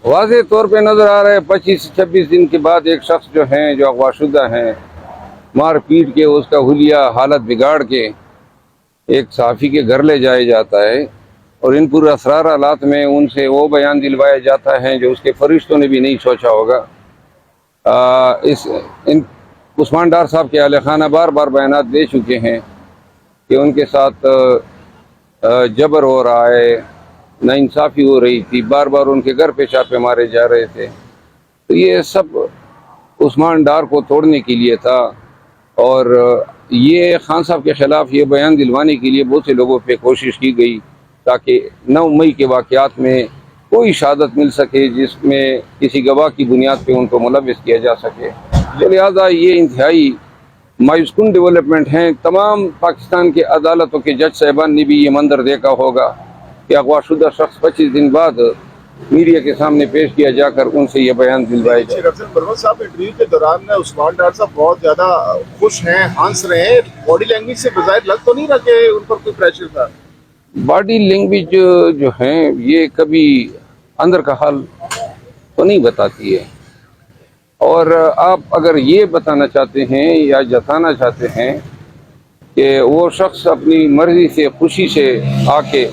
واضح طور پہ نظر آ رہا ہے 25-26 دن کے بعد ایک شخص جو ہیں جو اغوا شدہ ہیں مار پیٹ کے اس کا حلیہ حالت بگاڑ کے ایک صحافی کے گھر لے جایا جاتا ہے اور ان پر اسرار حالات میں ان سے وہ بیان دلوایا جاتا ہے جو اس کے فرشتوں نے بھی نہیں سوچا ہوگا۔ عثمان ڈار صاحب کے اہل خانہ بار بار بیانات دے چکے ہیں کہ ان کے ساتھ جبر ہو رہا ہے، ناانصافی ہو رہی تھی، بار بار ان کے گھر پہ چھاپے مارے جا رہے تھے۔ تو یہ سب عثمان ڈار کو توڑنے کے لیے تھا، اور یہ خان صاحب کے خلاف یہ بیان دلوانے کے لیے بہت سے لوگوں پہ کوشش کی گئی تاکہ 9 مئی کے واقعات میں کوئی شہادت مل سکے جس میں کسی گواہ کی بنیاد پہ ان کو ملوث کیا جا سکے۔ تو لہٰذا یہ انتہائی مایوس کن ڈیولپمنٹ ہیں۔ تمام پاکستان کے عدالتوں کے جج صاحبان نے بھی یہ منظر دیکھا ہوگا کہ اغوا شدہ شخص 25 دن بعد میڈیا کے سامنے پیش کیا جا کر ان سے یہ بیان دلوائے جائے۔ پرویز صاحب انٹرویو کے دوران عثمان ڈار صاحب بہت زیادہ خوش ہیں، ہنس رہے ہیں، باڈی لینگویج سے بظاہر لگ تو نہیں رہا کہ ان پر کوئی پریشر تھا؟ باڈی لینگویج جو ہیں یہ کبھی اندر کا حال تو نہیں بتاتی ہے، اور آپ اگر یہ بتانا چاہتے ہیں یا جتانا چاہتے ہیں کہ وہ شخص اپنی مرضی سے خوشی سے آ کے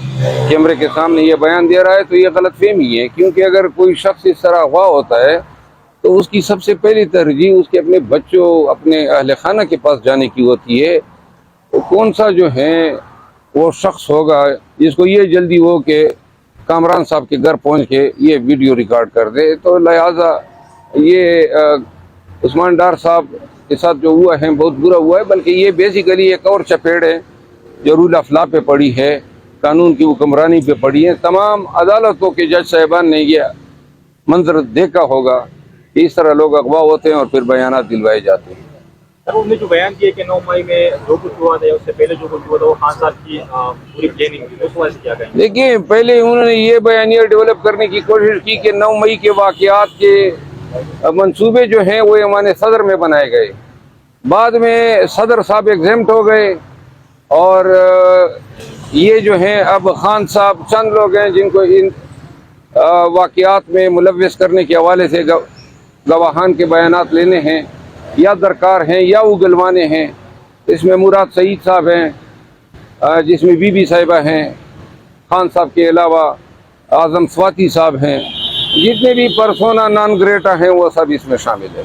کیمرے کے سامنے یہ بیان دے رہا ہے تو یہ غلط فہمی ہے، کیونکہ اگر کوئی شخص اس طرح اغوا ہوتا ہے تو اس کی سب سے پہلی ترجیح اس کے اپنے بچوں، اپنے اہل خانہ کے پاس جانے کی ہوتی ہے۔ کون سا جو ہے وہ شخص ہوگا جس کو یہ جلدی ہو کہ کامران صاحب کے گھر پہنچ کے یہ ویڈیو ریکارڈ کر دے؟ تو لہٰذا یہ عثمان ڈار صاحب کے ساتھ جو ہوا ہے بہت برا ہوا ہے، بلکہ یہ بیسیکلی ایک اور چپیڑ ہے جو رول آف لا پہ پڑی ہے، قانون کی حکمرانی پہ پڑی ہے۔ تمام عدالتوں کے جج صاحبان نے یہ منظر دیکھا ہوگا کہ اس طرح لوگ اغوا ہوتے ہیں اور پھر بیانات دلوائے جاتے ہیں۔ سر انہوں نے جو بیان کیا کہ 9 مئی میں جو کچھ ہوا تھا اس سے پہلے جو کچھ ہوا تھا وہ خان صاحب کی پوری پلاننگ تھی، اس وجہ سے کیا کہیں گے؟ دیکھیں، پہلے انہوں نے یہ بیانیہ ڈیولپ کرنے کی کوشش کی کہ 9 مئی کے واقعات کے منصوبے جو ہیں وہ ایوان صدر میں بنائے گئے، بعد میں صدر صاحب ایگزیمٹ ہو گئے، اور یہ جو ہیں اب خان صاحب چند لوگ ہیں جن کو ان واقعات میں ملوث کرنے کے حوالے سے گواہان کے بیانات لینے ہیں یا درکار ہیں یا اگلوانے ہیں۔ اس میں مراد سعید صاحب ہیں، جس میں بی بی صاحبہ ہیں، خان صاحب کے علاوہ اعظم سواتی صاحب ہیں، جتنے بھی پرسونا نان گریٹا ہیں وہ سب اس میں شامل ہیں۔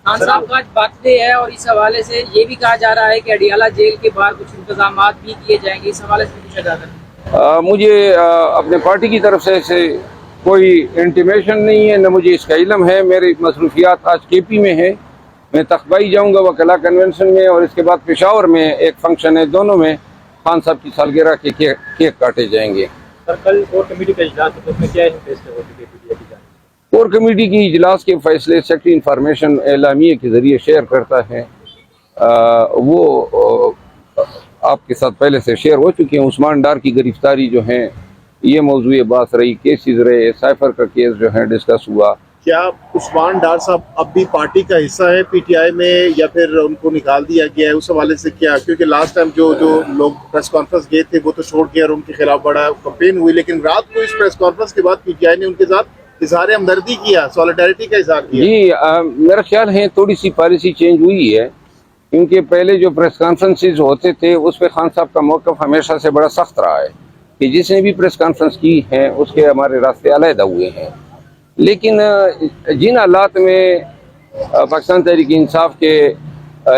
خان صاحب کا آج برتھ ڈے ہے اور اس حوالے سے یہ بھی کہا جا رہا ہے کہ اڈیالہ جیل کے باہر کچھ انتظامات بھی کیے جائیں گے، اس حوالے سے پوچھا جا رہا ہے۔ مجھے اپنے پارٹی کی طرف سے کوئی انٹیمیشن نہیں ہے، نہ مجھے اس کا علم ہے۔ میری مصروفیات آج کے پی میں ہے، میں تخبائی جاؤں گا وکلا کنونشن میں، اور اس کے بعد پشاور میں ایک فنکشن ہے، دونوں میں خان صاحب کی سالگرہ کے کیک کاٹے جائیں گے۔ سر کل کور کمیٹی کا اجلاس ہے تو اس میں کیا فیصلے ہوتے ہیں؟ کور کمیٹی کی اجلاس کے فیصلے سیکرٹری انفارمیشن اعلامیے کے ذریعے شیئر کرتا ہے، وہ آپ کے ساتھ پہلے سے شیئر ہو چکے ہیں۔ عثمان ڈار کی گرفتاری جو ہیں یہ موضوع بحث رہی، کیسز رہے، سائفر کا کیس جو ہے ڈسکس ہوا۔ کیا عثمان ڈار صاحب اب بھی پارٹی کا حصہ ہے پی ٹی آئی میں یا پھر ان کو نکال دیا گیا ہے؟ اس حوالے سے کیا، کیونکہ لاسٹ ٹائم جو لوگ پریس کانفرنس گئے تھے وہ تو چھوڑ کے اور ان کے خلاف بڑا کمپین ہوئی، لیکن رات کو اس پریس کانفرنس کے بعد پی ٹی آئی نے ان کے ساتھ اظہار ہمدردی کیا، سولیڈیرٹی کا اظہار کیا۔ جی میرا خیال ہے تھوڑی سی پالیسی چینج ہوئی ہے، کیونکہ پہلے جو پریس کانفرنسز ہوتے تھے اس پہ خان صاحب کا موقف ہمیشہ سے بڑا سخت رہا ہے کہ جس نے بھی پریس کانفرنس کی ہے اس کے ہمارے راستے علیحدہ ہوئے ہیں۔ لیکن جن حالات میں پاکستان تحریک انصاف کے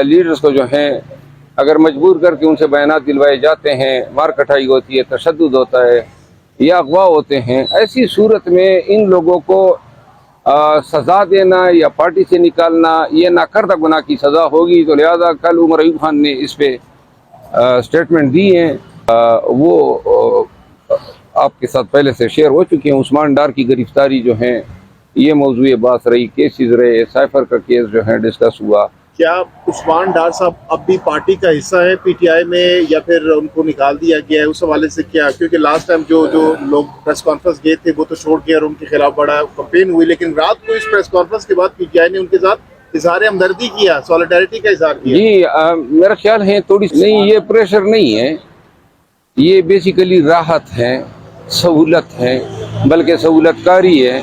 لیڈرز کو جو ہیں اگر مجبور کر کے ان سے بیانات دلوائے جاتے ہیں، مار کٹائی ہوتی ہے، تشدد ہوتا ہے یا اغوا ہوتے ہیں، ایسی صورت میں ان لوگوں کو سزا دینا یا پارٹی سے نکالنا یہ ناکردہ گناہ کی سزا ہوگی۔ تو لہذا کل عمر ایوب خان نے اس پہ سٹیٹمنٹ دی ہیں، وہ آپ کے ساتھ پہلے سے شیئر ہو چکے ہیں۔ عثمان ڈار کی گرفتاری جو ہیں یہ موضوع بحث رہی، کیسز رہے، سائفر کا کیس جو ہے ڈسکس ہوا۔ کیا عثمان ڈار صاحب اب بھی پارٹی کا حصہ ہے پی ٹی آئی میں یا پھر ان کو نکال دیا گیا ہے؟ اس حوالے سے کیا، کیونکہ لاسٹ ٹائم جو لوگ پریس کانفرنس گئے تھے وہ تو چھوڑ کے اور ان کے خلاف بڑا کمپین ہوئی، لیکن رات کو اس پریس کانفرنس کے بعد پی ٹی آئی نے ان کے ساتھ اظہار ہمدردی کیا، سولیڈیرٹی کا اظہار کیا۔ جی میرا خیال ہے تھوڑی نہیں، یہ پریشر نہیں ہے، یہ بیسیکلی راحت ہے، سہولت ہے، بلکہ سہولت کاری ہے